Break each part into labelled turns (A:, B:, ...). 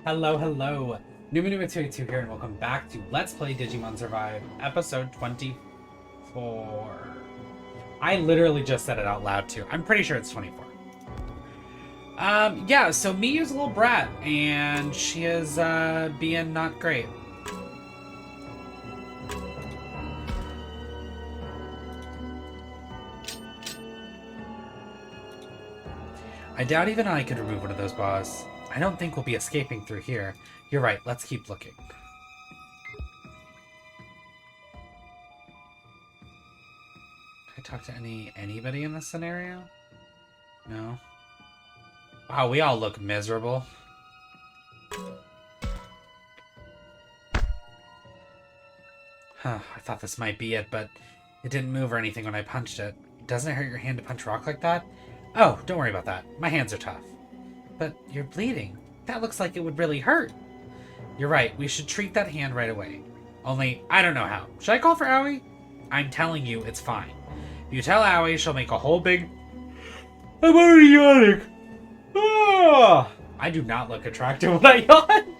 A: Hello, hello. Numa282 here, and welcome back to Let's Play Digimon Survive, episode 24. I literally just said it out loud, too. I'm pretty sure it's 24. Yeah, so Miyu's a little brat, and she is, being not great. I doubt even I could remove one of those boss. I don't think we'll be escaping through here. You're right, let's keep looking. Can I talk to anybody in this scenario? No? Wow, we all look miserable. Huh, I thought this might be it, but it didn't move or anything when I punched it. Doesn't it hurt your hand to punch rock like that? Oh, don't worry about that. My hands are tough. But you're bleeding. That looks like it would really hurt. You're right. We should treat that hand right away. Only, I don't know how. Should I call for Aoi? I'm telling you, it's fine. If you tell Aoi, she'll make a whole big... I'm already yawning. Ah! I do not look attractive when I yawn.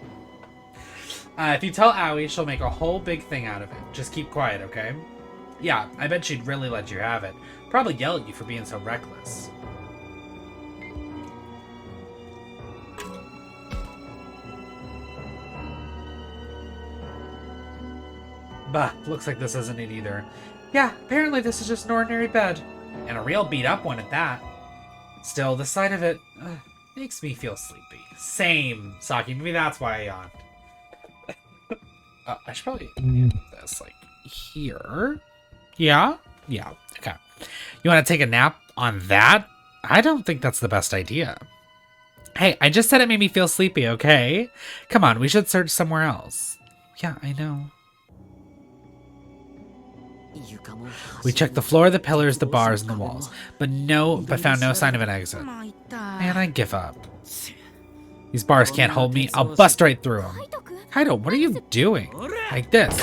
A: If you tell Aoi, she'll make a whole big thing out of it. Just keep quiet, okay? Yeah, I bet she'd really let you have it. Probably yell at you for being so reckless. Bah, looks like this isn't it either. Yeah, apparently this is just an ordinary bed. And a real beat-up one at that. Still, the sight of it makes me feel sleepy. Same, Saki. Maybe that's why I yawned. I should probably move this, like, here. Yeah? Yeah, okay. You want to take a nap on that? I don't think that's the best idea. Hey, I just said it made me feel sleepy, okay? Come on, we should search somewhere else. Yeah, I know. We checked the floor, the pillars, the bars, and the walls, but found no sign of an exit. Man, I give up. These bars can't hold me. I'll bust right through them. Kaido, what are you doing? Like this.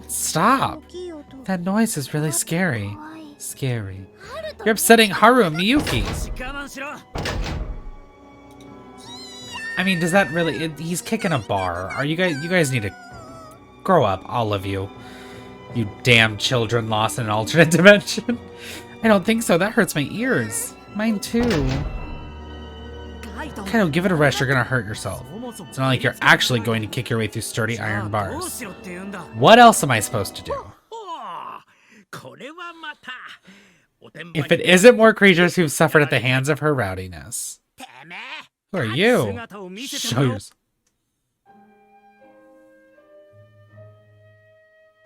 A: Stop. That noise is really scary. Scary. You're upsetting Haru and Miyuki. I mean, does that really... he's kicking a bar. Are you guys need to grow up, all of you. You damn children lost in an alternate dimension. I don't think so. That hurts my ears. Mine too. Kaido, give it a rest. You're gonna hurt yourself. It's not like you're actually going to kick your way through sturdy iron bars. What else am I supposed to do? If it isn't more creatures who've suffered at the hands of her rowdiness. Who are you? Show yourself.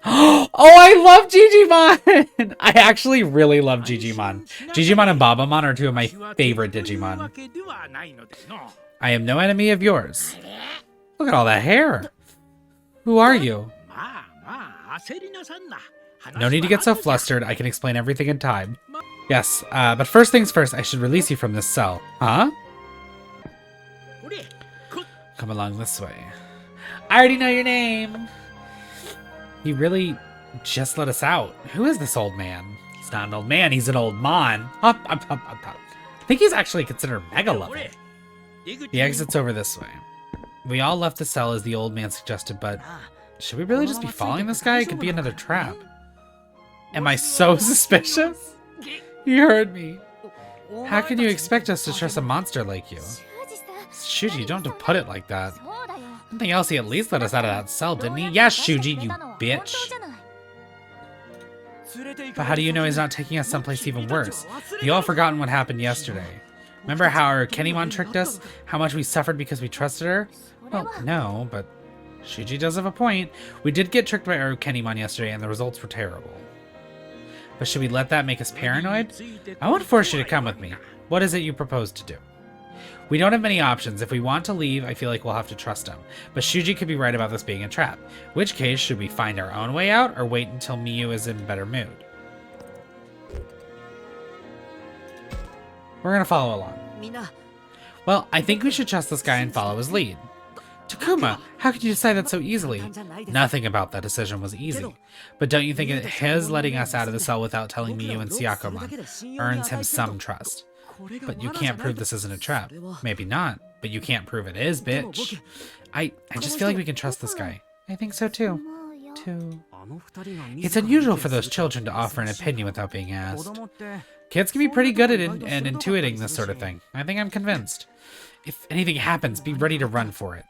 A: Oh, I love Jijimon! I actually really love Jijimon. Jijimon and Babamon are two of my favorite Digimon. I am no enemy of yours. Look at all that hair. Who are you? No need to get so flustered. I can explain everything in time. Yes, but first things first, I should release you from this cell. Huh? Come along this way. I already know your name. He really just let us out. Who is this old man? He's not an old man, he's an old mon. Up. I think he's actually considered mega level. The exit's over this way. We all left the cell as the old man suggested, but should we really just be following this guy? It could be another trap. Am I so suspicious? You heard me. How can you expect us to trust a monster like you? Shuji, don't have to put it like that. Something else, he at least let us out of that cell, didn't he? Yes, Shuji, you bitch. But how do you know he's not taking us someplace even worse? You all forgotten what happened yesterday. Remember how our Kennymon tricked us? How much we suffered because we trusted her? Well, no, but Shuji does have a point. We did get tricked by our Kennymon yesterday and the results were terrible. But should we let that make us paranoid? I won't force you to come with me. What is it you propose to do? We don't have many options. If we want to leave, I feel like we'll have to trust him. But Shuji could be right about this being a trap. Which case, should we find our own way out or wait until Miyu is in a better mood? We're gonna follow along. Well, I think we should trust this guy and follow his lead. Takuma, how could you decide that so easily? Nothing about that decision was easy. But don't you think his letting us out of the cell without telling Miyu and Syakomon earns him some trust? But you can't prove this isn't a trap. Maybe not, but you can't prove it is, bitch. I just feel like we can trust this guy. I think so too. It's unusual for those children to offer an opinion without being asked. Kids can be pretty good at and intuiting this sort of thing. I think I'm convinced. If anything happens, be ready to run for it.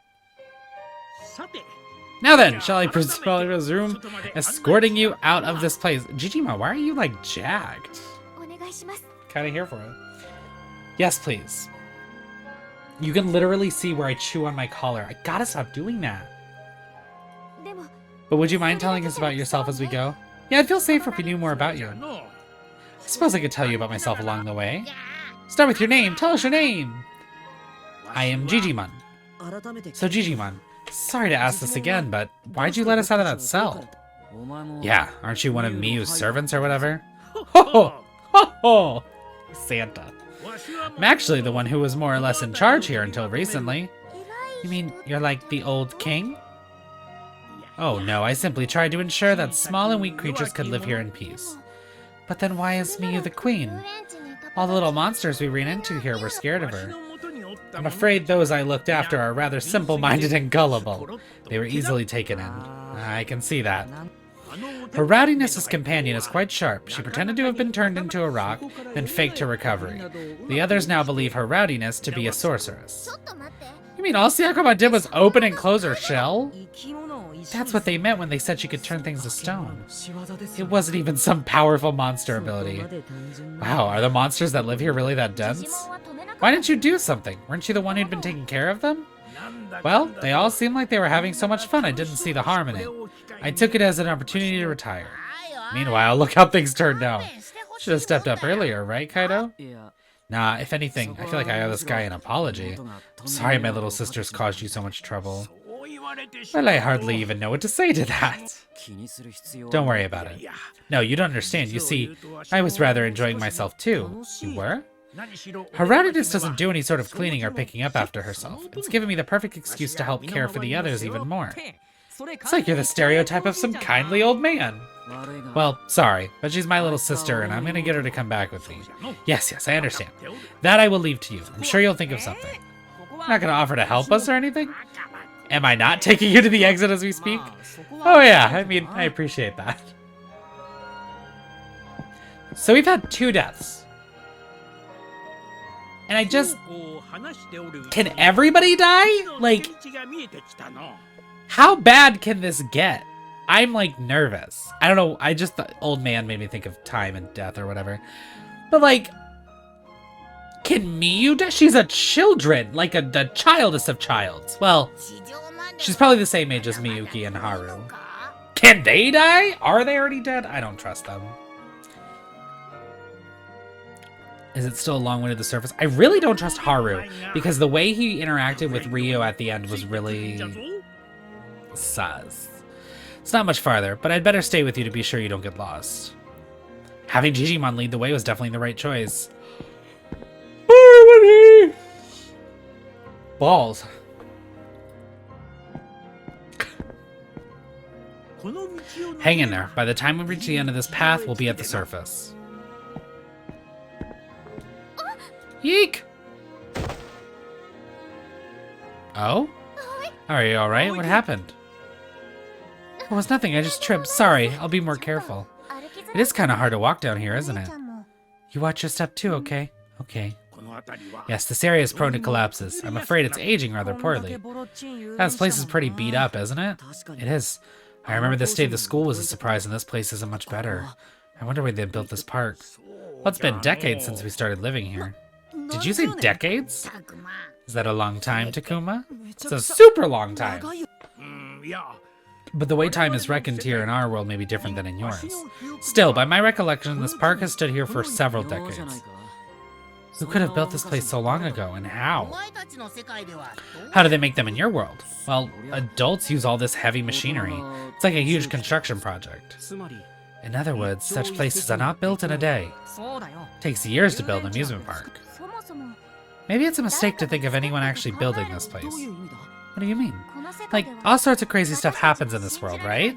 A: Now then, shall I resume escorting you out of this place? Jijimon, why are you like jacked? Kinda here for it. Yes, please. You can literally see where I chew on my collar. I gotta stop doing that. But would you mind telling us about yourself as we go? Yeah, I'd feel safer if we knew more about you. I suppose I could tell you about myself along the way. Start with your name. Tell us your name. I am Jijimon. So Jijimon, sorry to ask this again, but why'd you let us out of that cell? Yeah, aren't you one of Miyu's servants or whatever? Ho ho! Ho ho! Santa. I'm actually the one who was more or less in charge here until recently. You mean you're like the old king? Oh no, I simply tried to ensure that small and weak creatures could live here in peace. But then why is Miyu the queen? All the little monsters we ran into here were scared of her. I'm afraid those I looked after are rather simple-minded and gullible. They were easily taken in. I can see that. Her rowdiness' companion is quite sharp. She pretended to have been turned into a rock, then faked her recovery. The others now believe her rowdiness to be a sorceress. You mean all Sayakama did was open and close her shell? That's what they meant when they said she could turn things to stone. It wasn't even some powerful monster ability. Wow, are the monsters that live here really that dense? Why didn't you do something? Weren't you the one who'd been taking care of them? Well, they all seemed like they were having so much fun I didn't see the harm in it. I took it as an opportunity to retire. Meanwhile, look how things turned out. Should have stepped up earlier, right, Kaido? Nah, if anything, I feel like I owe this guy an apology. I'm sorry my little sisters caused you so much trouble. Well, I hardly even know what to say to that. Don't worry about it. No, you don't understand. You see, I was rather enjoying myself too. You were? Her rowdiness doesn't do any sort of cleaning or picking up after herself. It's given me the perfect excuse to help care for the others even more. It's like you're the stereotype of some kindly old man. Well, sorry, but she's my little sister and I'm gonna get her to come back with me. Yes, I understand. That I will leave to you. I'm sure you'll think of something. You're not gonna offer to help us or anything? Am I not taking you to the exit as we speak? Oh yeah, I mean, I appreciate that. So we've had 2 deaths. And I just... Can everybody die? Like... How bad can this get? I'm like nervous. I don't know, I just thought old man made me think of time and death or whatever. But like... Can Miyu die? She's a children, like the childest of childs. Well, she's probably the same age as Miyuki and Haru. Can they die? Are they already dead? I don't trust them. Is it still a long way to the surface? I really don't trust Haru, because the way he interacted with Ryo at the end was really... sus. It's not much farther, but I'd better stay with you to be sure you don't get lost. Having Jijimon lead the way was definitely the right choice. Balls. Hang in there. By the time we reach the end of this path, we'll be at the surface. Yeek! Oh? Are you alright? What happened? It was nothing, I just tripped. Sorry, I'll be more careful. It is kind of hard to walk down here, isn't it? You watch your step too, okay? Okay. Yes, this area is prone to collapses. I'm afraid it's aging rather poorly. This place is pretty beat up, isn't it? It is. I remember this day the school was a surprise and this place isn't much better. I wonder where they built this park. Well, it's been decades since we started living here. Did you say decades? Is that a long time, Takuma? It's a super long time. But the way time is reckoned here in our world may be different than in yours. Still, by my recollection, this park has stood here for several decades. Who could have built this place so long ago, and how? How do they make them in your world? Well, adults use all this heavy machinery. It's like a huge construction project. In other words, such places are not built in a day. It takes years to build an amusement park. Maybe it's a mistake to think of anyone actually building this place. What do you mean? Like, all sorts of crazy stuff happens in this world, right?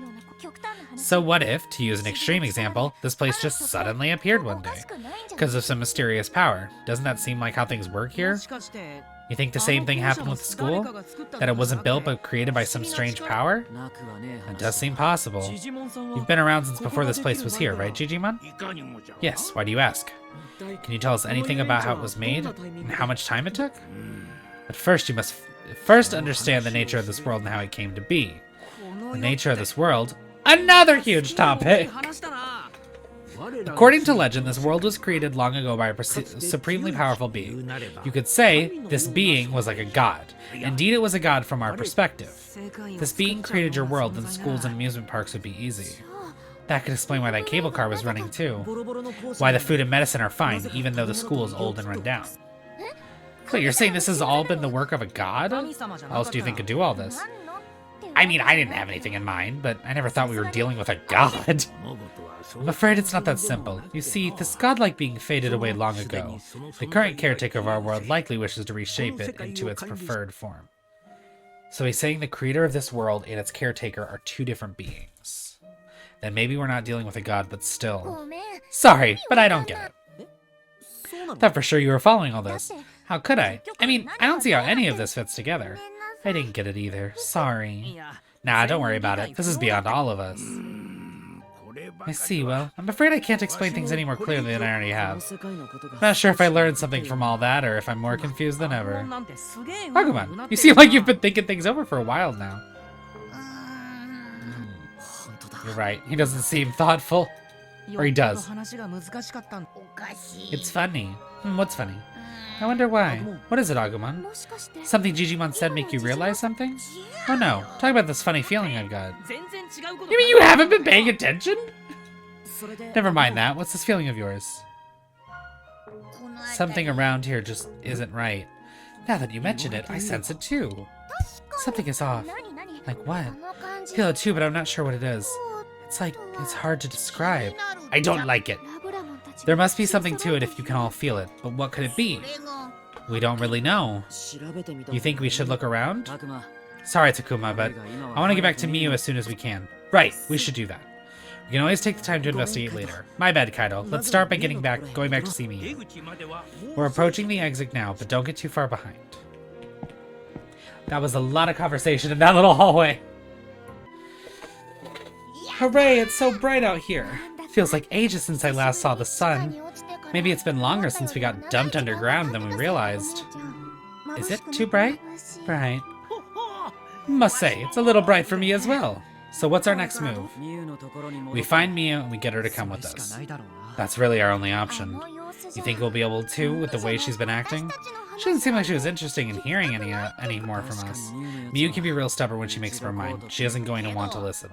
A: So what if, to use an extreme example, this place just suddenly appeared one day? Because of some mysterious power. Doesn't that seem like how things work here? You think the same thing happened with the school? That it wasn't built but created by some strange power? It does seem possible. You've been around since before this place was here, right, Jijimon? Yes, why do you ask? Can you tell us anything about how it was made, and how much time it took? But first you must first understand the nature of this world and how it came to be. The nature of this world? Another huge topic! According to legend, this world was created long ago by a supremely powerful being. You could say this being was like a god. Indeed, it was a god from our perspective. If this being created your world, then schools and amusement parks would be easy. That could explain why that cable car was running too. Why the food and medicine are fine, even though the school is old and run down. Wait, you're saying this has all been the work of a god? How else do you think could do all this? I mean, I didn't have anything in mind, but I never thought we were dealing with a god. I'm afraid it's not that simple. You see, this godlike being faded away long ago. The current caretaker of our world likely wishes to reshape it into its preferred form. So he's saying the creator of this world and its caretaker are two different beings. Then maybe we're not dealing with a god, but still. Sorry, but I don't get it. Thought for sure you were following all this. How could I? I mean, I don't see how any of this fits together. I didn't get it either. Sorry. Nah, don't worry about it. This is beyond all of us. I see, well, I'm afraid I can't explain things any more clearly than I already have. I'm not sure if I learned something from all that, or if I'm more confused than ever. Agumon, you seem like you've been thinking things over for a while now. You're right, he doesn't seem thoughtful. Or he does. It's funny. What's funny? I wonder why. What is it, Agumon? Something Jijimon said make you realize something? Oh no, talk about this funny feeling I've got. You mean you haven't been paying attention? Never mind that, what's this feeling of yours? Something around here just isn't right. Now that you mention it, I sense it too. Something is off. Like what? I feel it too, but I'm not sure what it is. It's like, it's hard to describe. I don't like it. There must be something to it if you can all feel it, but what could it be? We don't really know. You think we should look around? Sorry, Takuma, but I want to get back to Miyu as soon as we can. Right, we should do that. We can always take the time to investigate later. My bad, Kaido. Let's start by going back to see Miyu. We're approaching the exit now, but don't get too far behind. That was a lot of conversation in that little hallway. Hooray, it's so bright out here. Feels like ages since I last saw the sun. Maybe it's been longer since we got dumped underground than we realized. Is it too bright? Bright. Must say, it's a little bright for me as well. So what's our next move? We find Miyu and we get her to come with us. That's really our only option. You think we'll be able to with the way she's been acting? She didn't seem like she was interested in hearing any more from us. Miyu can be real stubborn when she makes up her mind. She isn't going to want to listen.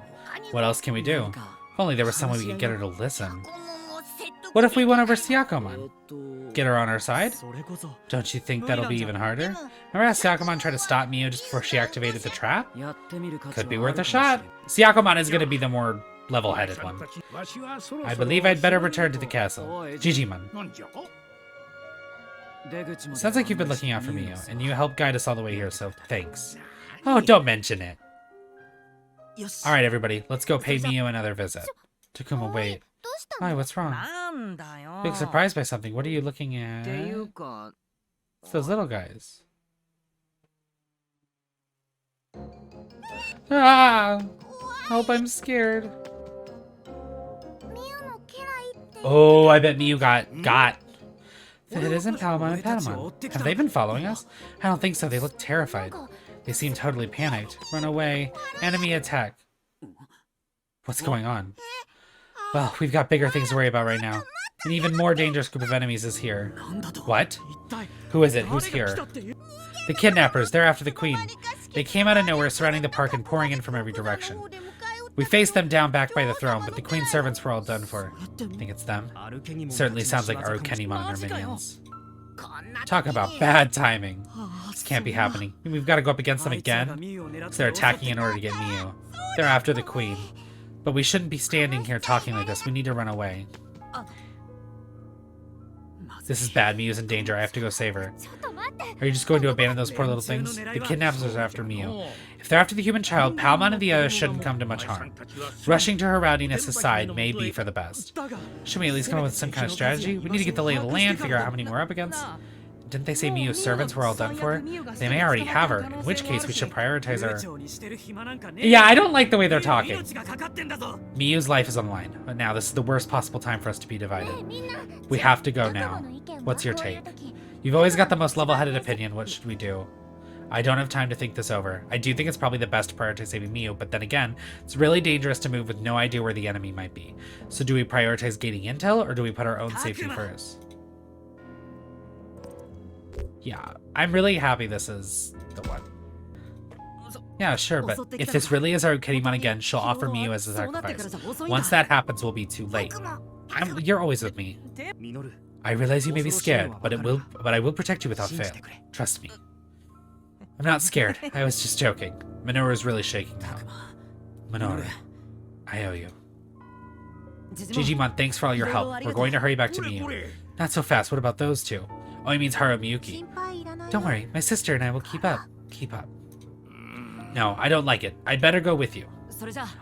A: What else can we do? If only there was some way we could get her to listen. What if we went over Syakomon? Get her on our side? Don't you think that'll be even harder? Remember how Syakomon tried to stop Miyu just before she activated the trap? Could be worth a shot. Syakomon is going to be the more level-headed one. I believe I'd better return to the castle. Jijimon. Sounds like you've been looking out for Miyu, and you helped guide us all the way here, so thanks. Oh, don't mention it. Alright, everybody, let's go pay Miyu another visit. Takuma, wait. Why, what's wrong? Big surprised by something. What are you looking at? It's those little guys. Ah! Help, I'm scared. Oh, I bet Miyu got. It isn't Palamon and Patamon. Have they been following us? I don't think so. They look terrified. They seem totally panicked. Run away. Enemy attack. What's going on? Well, we've got bigger things to worry about right now. An even more dangerous group of enemies is here. What? Who is it? Who's here? The kidnappers. They're after the queen. They came out of nowhere, surrounding the park and pouring in from every direction. We faced them down back by the throne, but the queen's servants were all done for. Think it's them? Certainly sounds like Arukenimon and her minions. Talk about bad timing. This can't be happening. We've got to go up against them again? So they're attacking in order to get Miyu. They're after the queen. But we shouldn't be standing here talking like this. We need to run away. This is bad. Miu's in danger. I have to go save her. Are you just going to abandon those poor little things? The kidnappers are after Miu. If they're after the human child, Palmon and the others shouldn't come to much harm. Rushing to her rowdiness aside may be for the best. Should we at least come up with some kind of strategy? We need to get the lay of the land, figure out how many we're up against. Didn't they say Miu's servants were all done for? They may already have her, in which case we should prioritize her. Yeah, I don't like the way they're talking. Miu's life is on the line, but now this is the worst possible time for us to be divided. We have to go now. What's your take? You've always got the most level-headed opinion. What should we do? I don't have time to think this over. I do think it's probably the best to prioritize saving Miu, but then again, it's really dangerous to move with no idea where the enemy might be. So do we prioritize gaining intel, or do we put our own safety first? Yeah, I'm really happy this is the one. Yeah, sure, but if this really is our Jijimon again, she'll offer Miu as a sacrifice. Once that happens, we'll be too late. You're always with me. I realize you may be scared, but I will protect you without fail. Trust me. I'm not scared. I was just joking. Minoru's really shaking now. Minoru, I owe you. Jijimon, thanks for all your help. We're going to hurry back to Miu. Not so fast. What about those two? Oh, he means Haru Miyuki. Don't worry. My sister and I will keep up. Keep up. No, I don't like it. I'd better go with you.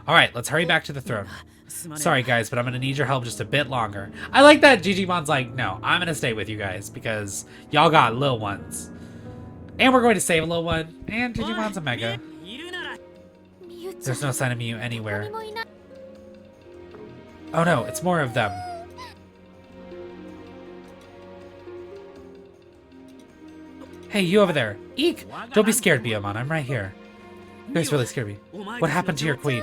A: Alright, let's hurry back to the throne. Sorry, guys, but I'm gonna need your help just a bit longer. I like that Jijimon's like, no, I'm gonna stay with you guys because y'all got little ones. And we're going to save a little one. And Jijimon's a mega. There's no sign of Miu anywhere. Oh no, it's more of them. Hey, you over there. Eek! Don't be scared, Biyomon. I'm right here. You guys really scared me. What happened to your queen?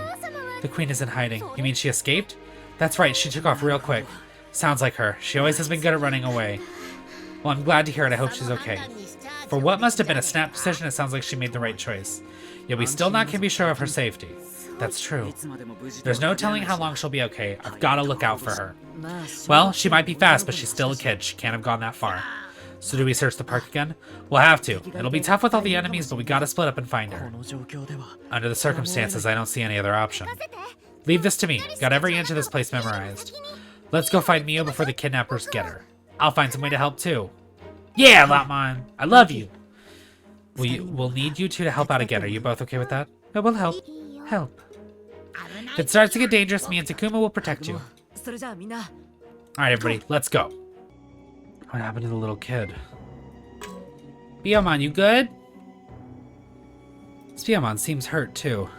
A: The queen is in hiding. You mean she escaped? That's right, she took off real quick. Sounds like her. She always has been good at running away. Well, I'm glad to hear it. I hope she's okay. For what must have been a snap decision, it sounds like she made the right choice. Yet we still not can be sure of her safety. That's true. There's no telling how long she'll be okay. I've got to look out for her. Well, she might be fast, but she's still a kid. She can't have gone that far. So do we search the park again? We'll have to. It'll be tough with all the enemies, but we gotta split up and find her. Under the circumstances, I don't see any other option. Leave this to me. Got every inch of this place memorized. Let's go find Miu before the kidnappers get her. I'll find some way to help too. Yeah, Lotmon! I love you! We'll need you two to help out again. Are you both okay with that? It will help. Help. If it starts to get dangerous, me and Takuma will protect you. Alright, everybody, let's go. What happened to the little kid? Biyomon, you good? This Biyomon seems hurt, too.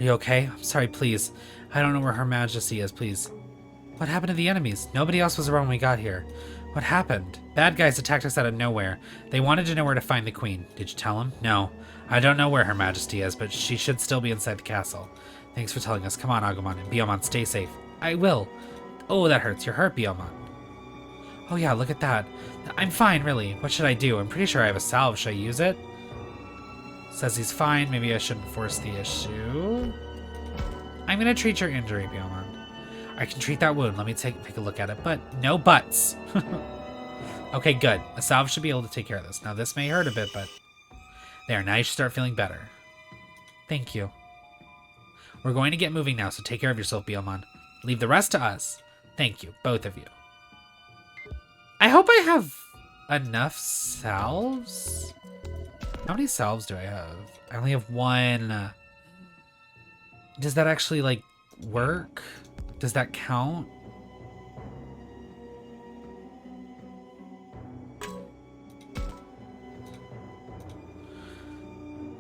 A: Are you okay? I'm sorry, please. I don't know where Her Majesty is, please. What happened to the enemies? Nobody else was around when we got here. What happened? Bad guys attacked us out of nowhere. They wanted to know where to find the queen. Did you tell them? No. I don't know where Her Majesty is, but she should still be inside the castle. Thanks for telling us. Come on, Agumon and Biyomon, stay safe. I will. Oh, that hurts. You're hurt, Biyomon. Oh yeah, look at that. I'm fine, really. What should I do? I'm pretty sure I have a salve. Should I use it? Says he's fine. Maybe I shouldn't force the issue. I'm gonna treat your injury, Biyomon. I can treat that wound. Let me take a look at it. But no buts. Okay, good. A salve should be able to take care of this. Now this may hurt a bit, but there. Now you should start feeling better. Thank you. We're going to get moving now, so take care of yourself, Biyomon. Leave the rest to us. Thank you, both of you. I hope I have enough salves. How many salves do I have? I only have one. Does that actually, like, work? Does that count?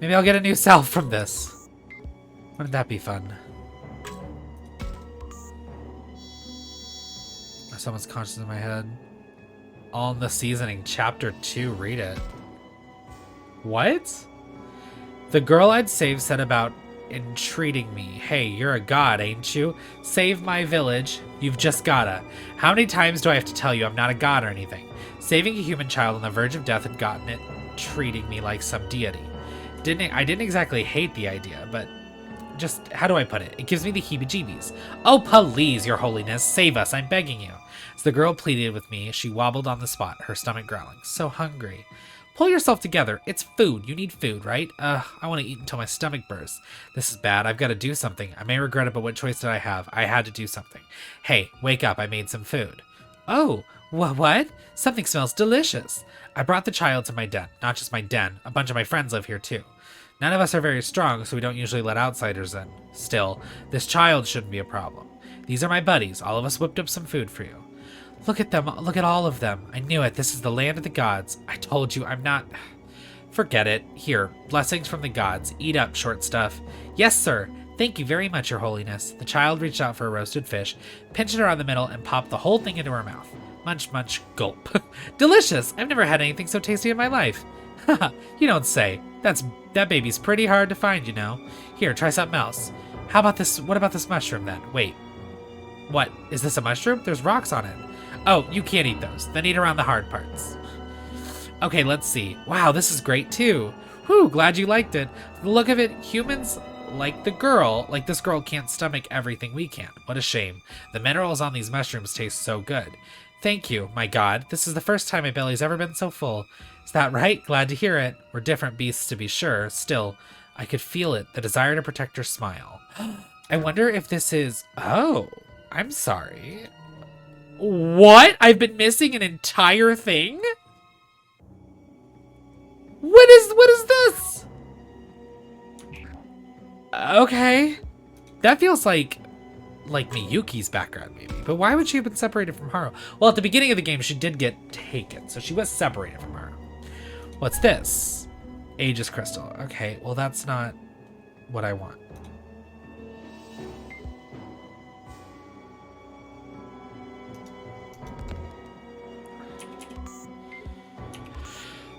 A: Maybe I'll get a new salve from this. Wouldn't that be fun? Someone's conscious in my head. All in the Seasoning, Chapter 2. Read it. What? The girl I'd saved said about entreating me. Hey, you're a god, ain't you? Save my village. You've just gotta. How many times do I have to tell you I'm not a god or anything? Saving a human child on the verge of death had gotten it treating me like some deity. I didn't exactly hate the idea, but just, how do I put it? It gives me the heebie-jeebies. Oh, please, your holiness, save us, I'm begging you. As the girl pleaded with me, she wobbled on the spot, her stomach growling. So hungry. Pull yourself together. It's food. You need food, right? I want to eat until my stomach bursts. This is bad. I've got to do something. I may regret it, but what choice did I have? I had to do something. Hey, wake up. I made some food. Oh, What? Something smells delicious. I brought the child to my den. Not just my den. A bunch of my friends live here too. None of us are very strong, so we don't usually let outsiders in. Still, this child shouldn't be a problem. These are my buddies. All of us whipped up some food for you. Look at them. Look at all of them. I knew it. This is the land of the gods. I told you I'm not... Forget it. Here, blessings from the gods. Eat up, short stuff. Yes, sir. Thank you very much, your holiness. The child reached out for a roasted fish, pinched it around the middle, and popped the whole thing into her mouth. Munch, munch, gulp. Delicious! I've never had anything so tasty in my life. Haha, you don't say. That baby's pretty hard to find, you know. Here, try something else. How about this? What about this mushroom, then? Wait. What? Is this a mushroom? There's rocks on it. Oh, you can't eat those. Then eat around the hard parts. Okay, let's see. Wow, this is great, too. Whew, glad you liked it. The look of it, humans like this girl can't stomach everything we can. What a shame. The minerals on these mushrooms taste so good. Thank you, my god. This is the first time my belly's ever been so full. Is that right? Glad to hear it. We're different beasts, to be sure. Still, I could feel it, the desire to protect her smile. I wonder if this is... Oh, I'm sorry. What? I've been missing an entire thing? What is this? Okay. That feels like Miyuki's background, maybe. But why would she have been separated from Haru? Well, at the beginning of the game, she did get taken, so she was separated from Haru. What's this? Aegis Crystal. Okay, well, that's not what I want.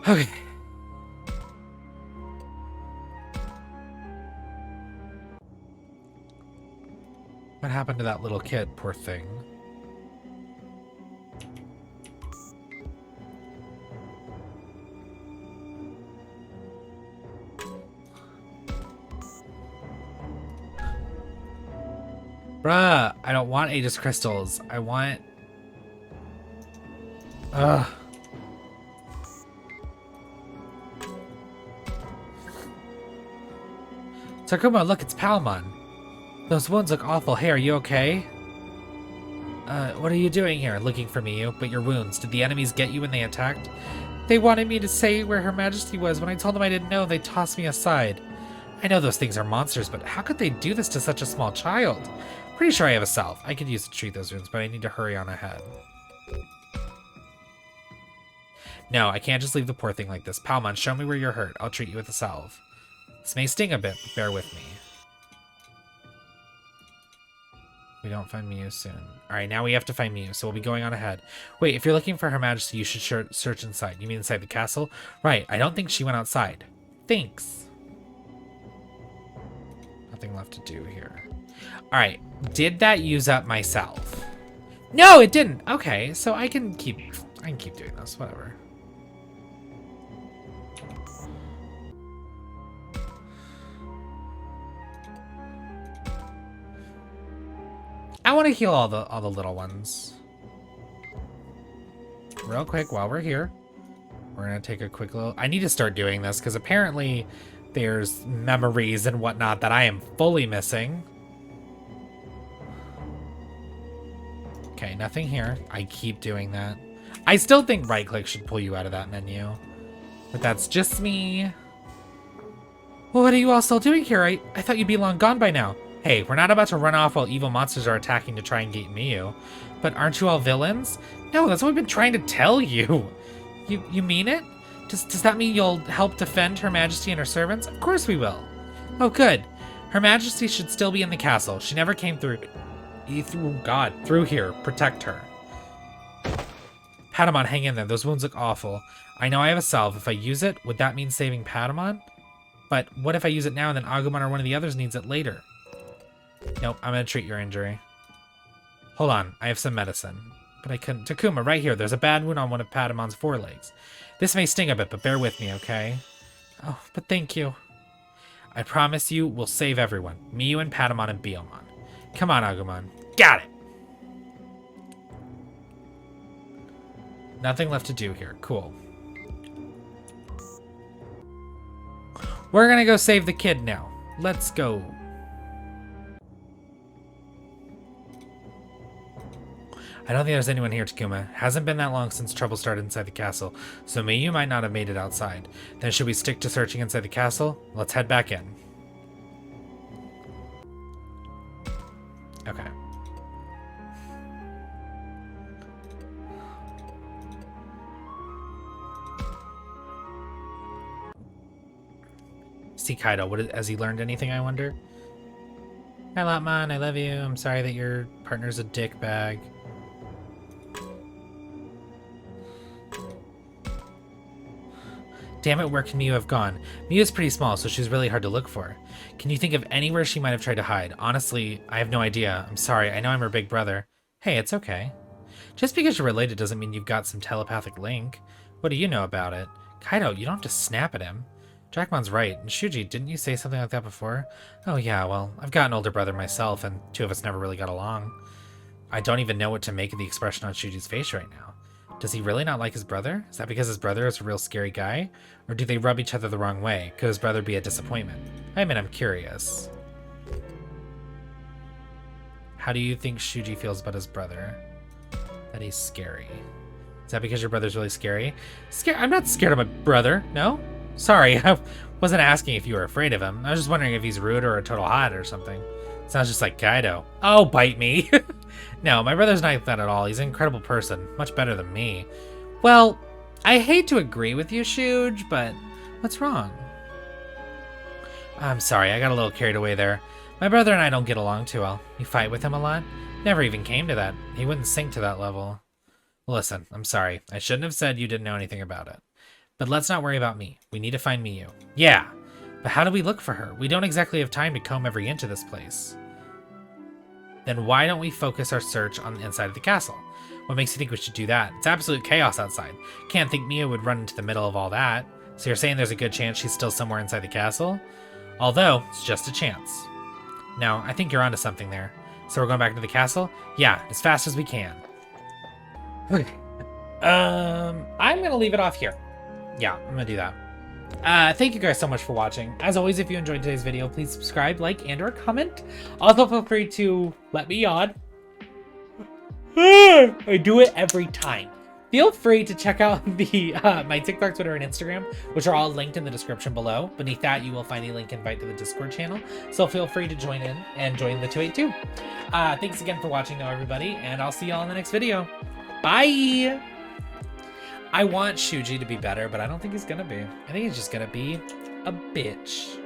A: Okay. What happened to that little kid? Poor thing. Bruh, I don't want Aegis crystals. I want... Ugh. Takuma, look, it's Palmon. Those wounds look awful. Hey, are you okay? What are you doing here? Looking for me, but your wounds. Did the enemies get you when they attacked? They wanted me to say where Her Majesty was. When I told them I didn't know, they tossed me aside. I know those things are monsters, but how could they do this to such a small child? Pretty sure I have a salve. I could use to treat those wounds, but I need to hurry on ahead. No, I can't just leave the poor thing like this. Palmon, show me where you're hurt. I'll treat you with a salve. This may sting a bit, but bear with me. We don't find Miyu soon. Alright, now we have to find Miyu, so we'll be going on ahead. Wait, if you're looking for Her Majesty, you should search inside. You mean inside the castle? Right, I don't think she went outside. Thanks. Nothing left to do here. Alright, did that use up my salve? No, it didn't! Okay, so I can keep doing this, whatever. I want to heal all the little ones. Real quick, while we're here, we're gonna take a quick little... I need to start doing this, because apparently there's memories and whatnot that I am fully missing. Okay, nothing here. I keep doing that. I still think right-click should pull you out of that menu. But that's just me. Well, what are you all still doing here? I thought you'd be long gone by now. Hey, we're not about to run off while evil monsters are attacking to try and get Miyu. But aren't you all villains? No, that's what we've been trying to tell you. You mean it? Does that mean you'll help defend Her Majesty and her servants? Of course we will. Oh, good. Her Majesty should still be in the castle. She never came through here. Protect her. Patamon, hang in there. Those wounds look awful. I know I have a salve. If I use it, would that mean saving Patamon? But what if I use it now and then Agumon or one of the others needs it later? Nope, I'm gonna treat your injury. Hold on, I have some medicine. But I couldn't. Takuma, right here. There's a bad wound on one of Patamon's forelegs. This may sting a bit, but bear with me, okay? Oh, but thank you. I promise you, we'll save everyone. Miyu and Patamon and Biyomon. Come on, Agumon. Got it! Nothing left to do here. Cool. We're gonna go save the kid now. Let's go. I don't think there's anyone here, Takuma. Hasn't been that long since trouble started inside the castle, so you might not have made it outside. Then should we stick to searching inside the castle? Let's head back in. Okay. See Kaido. Has he learned anything, I wonder? Hi, Lotmon. I love you. I'm sorry that your partner's a dick bag. Damn it, where can Miu have gone? Miu is pretty small, so she's really hard to look for. Can you think of anywhere she might have tried to hide? Honestly, I have no idea. I'm sorry. I know I'm her big brother. Hey, it's okay. Just because you're related doesn't mean you've got some telepathic link. What do you know about it? Kaido, you don't have to snap at him. Jackmon's right. And Shuji, didn't you say something like that before? Oh yeah, well, I've got an older brother myself, and two of us never really got along. I don't even know what to make of the expression on Shuji's face right now. Does he really not like his brother? Is that because his brother is a real scary guy? Or do they rub each other the wrong way? Could his brother be a disappointment? I mean, I'm curious. How do you think Shuji feels about his brother? That he's scary. Is that because your brother's really scary? I'm not scared of my brother, no? Sorry, I wasn't asking if you were afraid of him. I was just wondering if he's rude or a total hot or something. Sounds just like Kaido. Oh, bite me. No, my brother's not like that at all. He's an incredible person. Much better than me. Well, I hate to agree with you, Shuj, but what's wrong? I'm sorry, I got a little carried away there. My brother and I don't get along too well. You fight with him a lot? Never even came to that. He wouldn't sink to that level. Listen, I'm sorry. I shouldn't have said you didn't know anything about it. But let's not worry about me. We need to find Miu. Yeah, but how do we look for her? We don't exactly have time to comb every inch of this place. Then why don't we focus our search on the inside of the castle? What makes you think we should do that? It's absolute chaos outside. Can't think Miu would run into the middle of all that. So you're saying there's a good chance she's still somewhere inside the castle? Although, it's just a chance. No, I think you're onto something there. So we're going back to the castle? Yeah, as fast as we can. Okay. I'm gonna leave it off here. Yeah, I'm gonna do that. Thank you guys so much for watching. As always, if you enjoyed today's video, please subscribe, like, and or comment. Also, feel free to let me yawn. I do it every time. Feel free to check out the my TikTok, Twitter, and Instagram, which are all linked in the description below. Beneath that, you will find a link invite to the Discord channel. So feel free to join in and join the 282. Thanks again for watching, though, everybody, and I'll see y'all in the next video. Bye! I want Shuji to be better, but I don't think he's gonna be. I think he's just gonna be a bitch.